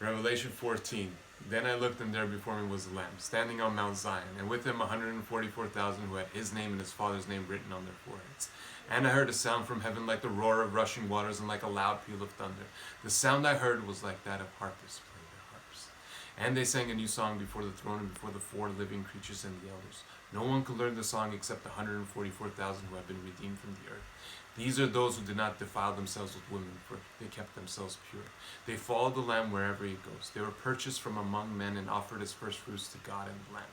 Revelation 14. Then I looked, and there before me was the Lamb, standing on Mount Zion, and with him 144,000 who had his name and his Father's name written on their foreheads. And I heard a sound from heaven like the roar of rushing waters and like a loud peal of thunder. The sound I heard was like that of harpists playing their harps. And they sang a new song before the throne and before the four living creatures and the elders. No one could learn the song except the 144,000 who have been redeemed from the earth. These are those who did not defile themselves with women, for they kept themselves pure. They followed the Lamb wherever he goes. They were purchased from among men and offered as firstfruits to God and the Lamb.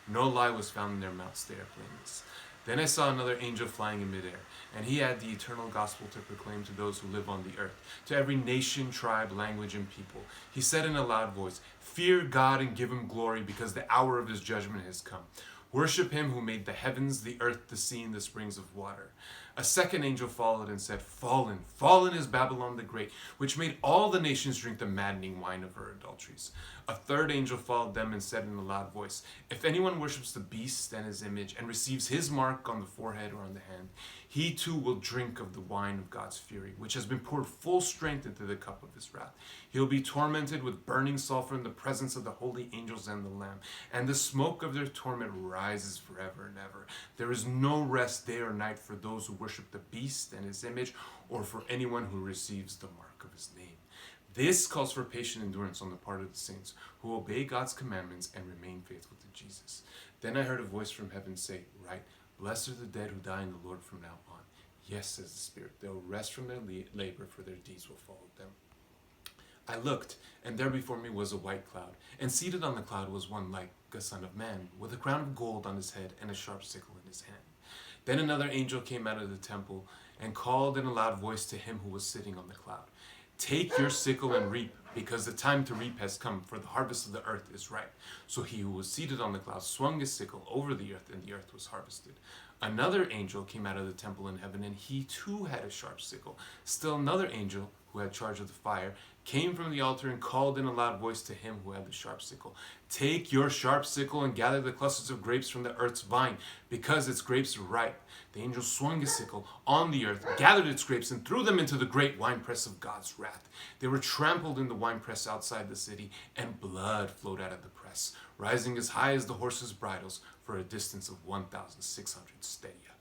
No lie was found in their mouths. They are blameless. Then I saw another angel flying in midair, and he had the eternal gospel to proclaim to those who live on the earth, to every nation, tribe, language, and people. He said in a loud voice, "Fear God and give him glory, because the hour of his judgment has come. Worship him who made the heavens, the earth, the sea, and the springs of water." A second angel followed and said, "Fallen, fallen is Babylon the Great, which made all the nations drink the maddening wine of her adulteries." A third angel followed them and said in a loud voice, "If anyone worships the beast and his image and receives his mark on the forehead or on the hand, he too will drink of the wine of God's fury, which has been poured full strength into the cup of his wrath. He will be tormented with burning sulfur in the presence of the holy angels and the Lamb, and the smoke of their torment rises forever and ever. There is no rest day or night for those who worship the beast and his image, or for anyone who receives the mark of his name." This calls for patient endurance on the part of the saints who obey God's commandments and remain faithful to Jesus. Then I heard a voice from heaven say, "Write, blessed are the dead who die in the Lord from now on. Yes," says the Spirit, "they will rest from their labor, for their deeds will follow them." I looked, and there before me was a white cloud, and seated on the cloud was one like a son of man, with a crown of gold on his head and a sharp sickle in his hand. Then another angel came out of the temple and called in a loud voice to him who was sitting on the cloud, "Take your sickle and reap, because the time to reap has come, for the harvest of the earth is ripe." So he who was seated on the cloud swung his sickle over the earth, and the earth was harvested. Another angel came out of the temple in heaven, and he too had a sharp sickle. Still another angel, who had charge of the fire, came from the altar and called in a loud voice to him who had the sharp sickle, "Take your sharp sickle and gather the clusters of grapes from the earth's vine, because its grapes are ripe." The angel swung his sickle on the earth, gathered its grapes, and threw them into the great winepress of God's wrath. They were trampled in the winepress outside the city, and blood flowed out of the press, rising as high as the horses' bridles for a distance of 1,600 stadia.